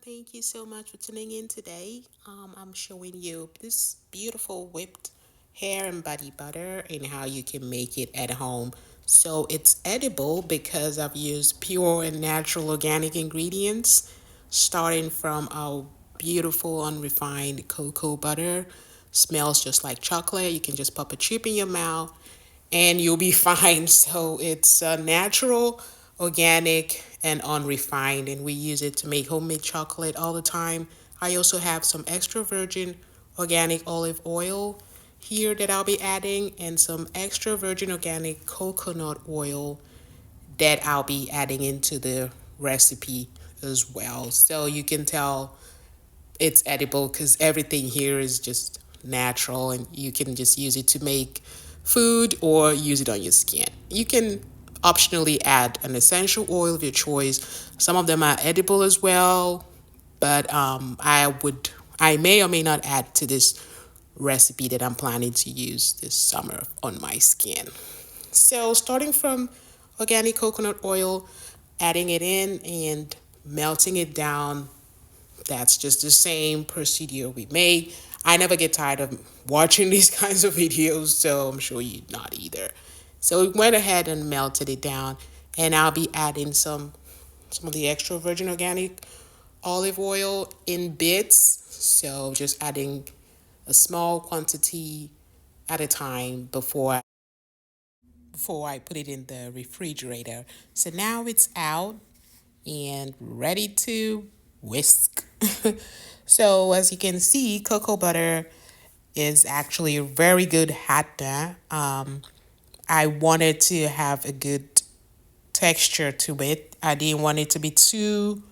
Thank you so much for tuning in today. I'm showing you this beautiful whipped hair and body butter and how you can make it at home. So it's edible because I've used pure and natural organic ingredients, starting from our beautiful unrefined cocoa butter. Smells just like chocolate. You can just pop a chip in your mouth and you'll be fine. So it's natural, organic, and unrefined, and we use it to make homemade chocolate all the time. I also have some extra virgin organic olive oil here that I'll be adding, and some extra virgin organic coconut oil that I'll be adding into the recipe as well. So you can tell it's edible because everything here is just natural and you can just use it to make food or use it on your skin. You can optionally add an essential oil of your choice. Some of them are edible as well, but I may or may not add to this recipe that I'm planning to use this summer on my skin. So starting from organic coconut oil, adding it in and melting it down, that's just the same procedure we made. I never get tired of watching these kinds of videos, so I'm sure you not either. So we went ahead and melted it down, and I'll be adding some of the extra virgin organic olive oil in bits. So just adding a small quantity at a time before I put it in the refrigerator. So now it's out and ready to whisk. So as you can see, cocoa butter is actually a very good hatter. I wanted to have a good texture to it. I didn't want it to be too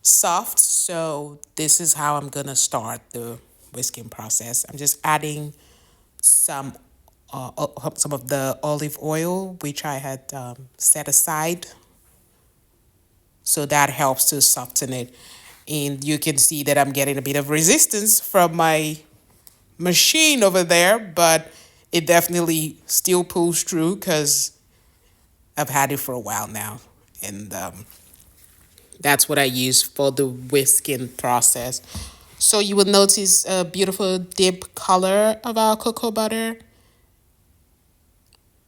soft, so this is how I'm gonna start the whisking process. I'm just adding some some of the olive oil which I had set aside, so that helps to soften it. And you can see that I'm getting a bit of resistance from my machine over there, but it definitely still pulls through because I've had it for a while now. And that's what I use for the whisking process. So you will notice a beautiful deep color of our cocoa butter.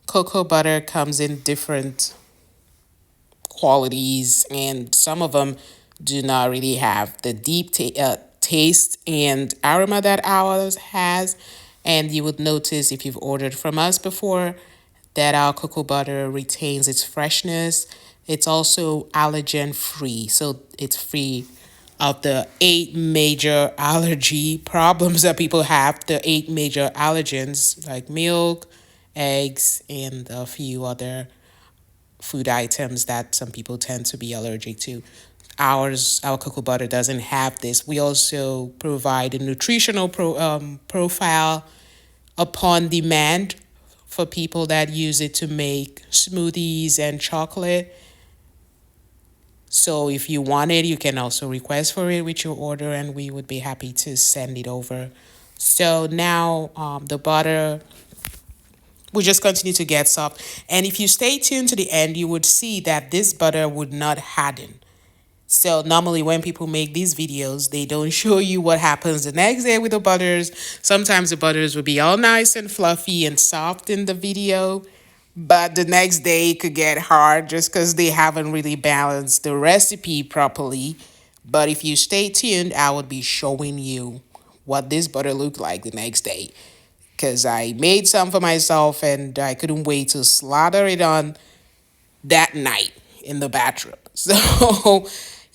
Cocoa butter comes in different qualities, and some of them do not really have the deep taste and aroma that ours has. And you would notice if you've ordered from us before that our cocoa butter retains its freshness. It's also allergen free, so it's free of the 8 major allergy problems that people have. The 8 major allergens like milk, eggs, and a few other food items that some people tend to be allergic to. Our cocoa butter doesn't have this. We also provide a nutritional profile upon demand for people that use it to make smoothies and chocolate. So if you want it, you can also request for it with your order, and we would be happy to send it over. So now the butter will just continue to get soft. And if you stay tuned to the end, you would see that this butter would not harden. So normally when people make these videos, they don't show you what happens the next day with the butters. Sometimes the butters will be all nice and fluffy and soft in the video, but the next day it could get hard just because they haven't really balanced the recipe properly. But if you stay tuned, I would be showing you what this butter looked like the next day, because I made some for myself and I couldn't wait to slaughter it on that night in the bathroom. So,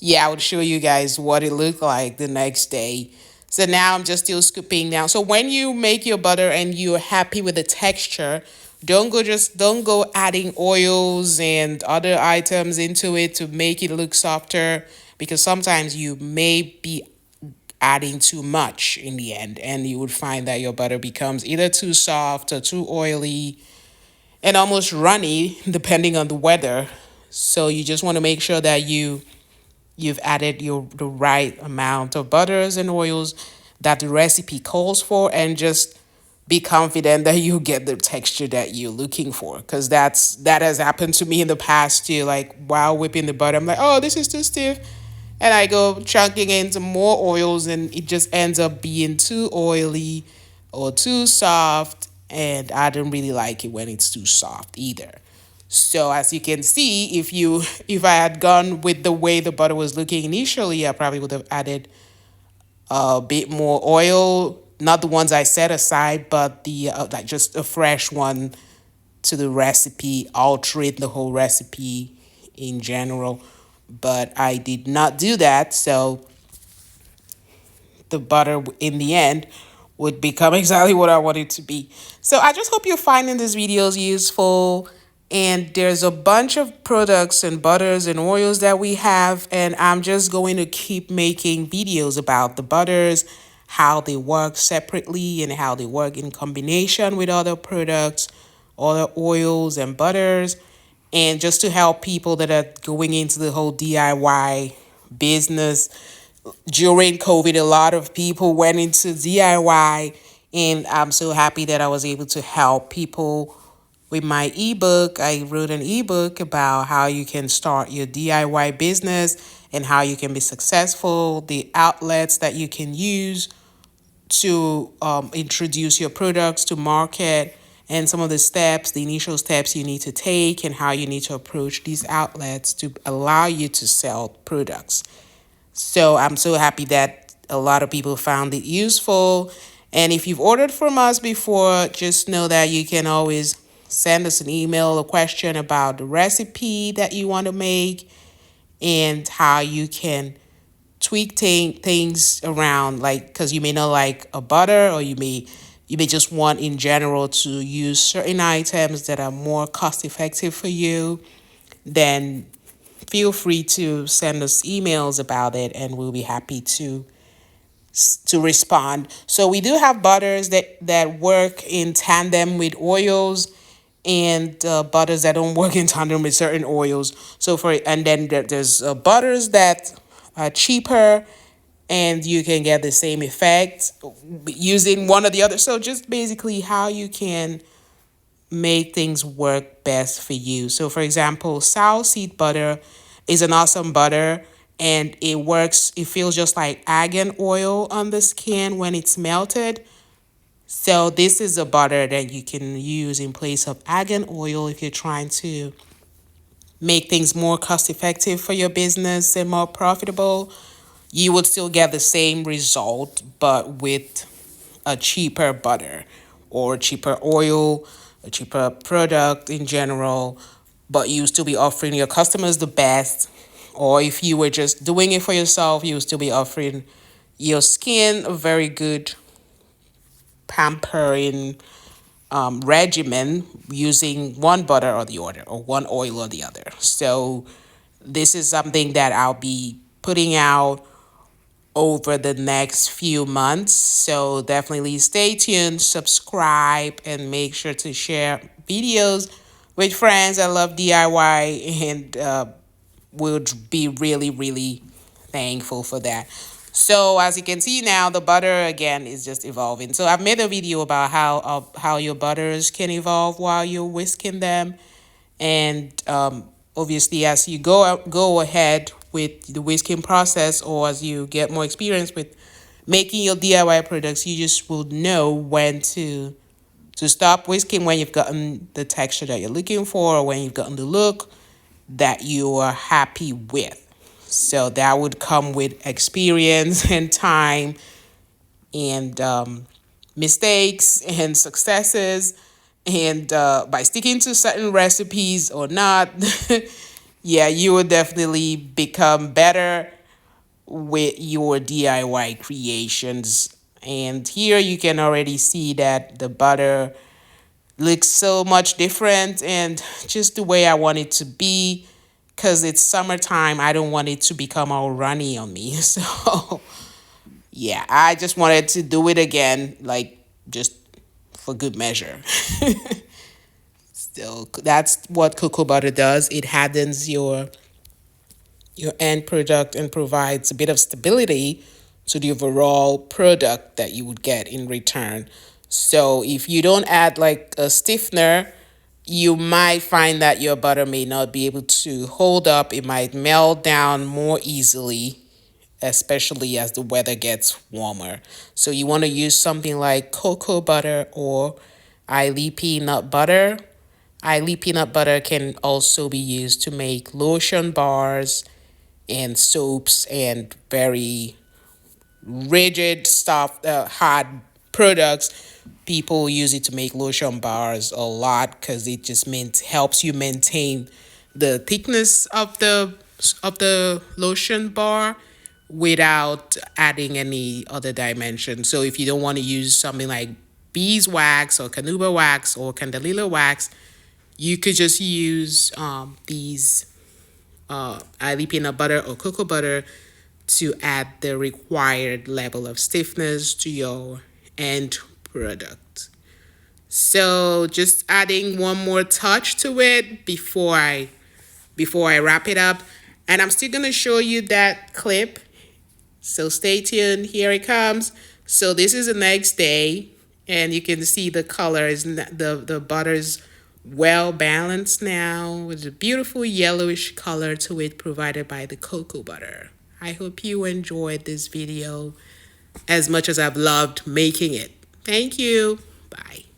yeah, I would show you guys what it looked like the next day. So now I'm just still scooping down. So when you make your butter and you're happy with the texture, don't go adding oils and other items into it to make it look softer, because sometimes you may be adding too much in the end, and you would find that your butter becomes either too soft or too oily and almost runny depending on the weather. So you just want to make sure that you've added the right amount of butters and oils that the recipe calls for, and just be confident that you get the texture that you're looking for, because that has happened to me in the past too. Like while whipping the butter, I'm like, oh, this is too stiff. and I go chunking into more oils, and it just ends up being too oily or too soft. And I don't really like it when it's too soft either. So as you can see, if I had gone with the way the butter was looking initially, I probably would have added a bit more oil, not the ones I set aside, but the like just a fresh one to the recipe, altering the whole recipe in general. But I did not do that, so the butter in the end would become exactly what I want it to be. So I just hope you're finding these videos useful. And there's a bunch of products and butters and oils that we have, and I'm just going to keep making videos about the butters, how they work separately and how they work in combination with other products, other oils and butters, and just to help people that are going into the whole DIY business. During COVID, a lot of people went into DIY, and I'm so happy that I was able to help people with my ebook. I wrote an ebook about how you can start your DIY business and how you can be successful, the outlets that you can use to introduce your products to market, and some of the steps, the initial steps you need to take, and how you need to approach these outlets to allow you to sell products. So I'm so happy that a lot of people found it useful. And if you've ordered from us before, just know that you can always send us an email, a question about the recipe that you want to make, and how you can tweak things around, like because you may not like a butter, or you may just want in general to use certain items that are more cost effective for you. Then feel free to send us emails about it, and we'll be happy to respond. So we do have butters that work in tandem with oils, and butters that don't work in tandem with certain oils. And then there's butters that are cheaper, and you can get the same effect using one or the other. So just basically how you can make things work best for you. So, for example, sow seed butter is an awesome butter, and it works. It feels just like argan oil on the skin when it's melted. So, this is a butter that you can use in place of argan oil if you're trying to make things more cost effective for your business and more profitable. You would still get the same result, but with a cheaper butter or cheaper oil, a cheaper product in general, but you still be offering your customers the best. Or if you were just doing it for yourself, you would still be offering your skin a very good pampering regimen using one butter or the other, or one oil or the other. So this is something that I'll be putting out over the next few months. So definitely stay tuned, subscribe, and make sure to share videos with friends that love DIY, and we'll be really, really thankful for that. So as you can see now, the butter again is just evolving. So I've made a video about how your butters can evolve while you're whisking them, and obviously, as you go ahead with the whisking process, or as you get more experience with making your DIY products, you just will know when to stop whisking when you've gotten the texture that you're looking for, or when you've gotten the look that you are happy with. So that would come with experience and time, and mistakes and successes, and by sticking to certain recipes or not. Yeah, you will definitely become better with your DIY creations. And here you can already see that the butter looks so much different, and just the way I want it to be, because it's summertime. I don't want it to become all runny on me. So yeah, I just wanted to do it again, like just for good measure. So that's what cocoa butter does. It hardens your end product and provides a bit of stability to the overall product that you would get in return. So if you don't add like a stiffener, you might find that your butter may not be able to hold up. It might melt down more easily especially as the weather gets warmer. So you want to use something like cocoa butter or Islay peanut butter. Islay peanut butter can also be used to make lotion bars and soaps and very rigid stuff, hard products. People use it to make lotion bars a lot because it just helps you maintain the thickness of the lotion bar without adding any other dimension. So if you don't want to use something like beeswax or canuba wax or candelilla wax, you could just use these either peanut butter or cocoa butter to add the required level of stiffness to your end product. So just adding one more touch to it before I wrap it up. And I'm still gonna show you that clip. So stay tuned. Here it comes. So this is the next day, and you can see the colors. The butter's well balanced now with a beautiful yellowish color to it provided by the cocoa butter. I hope you enjoyed this video as much as I've loved making it. Thank you. Bye.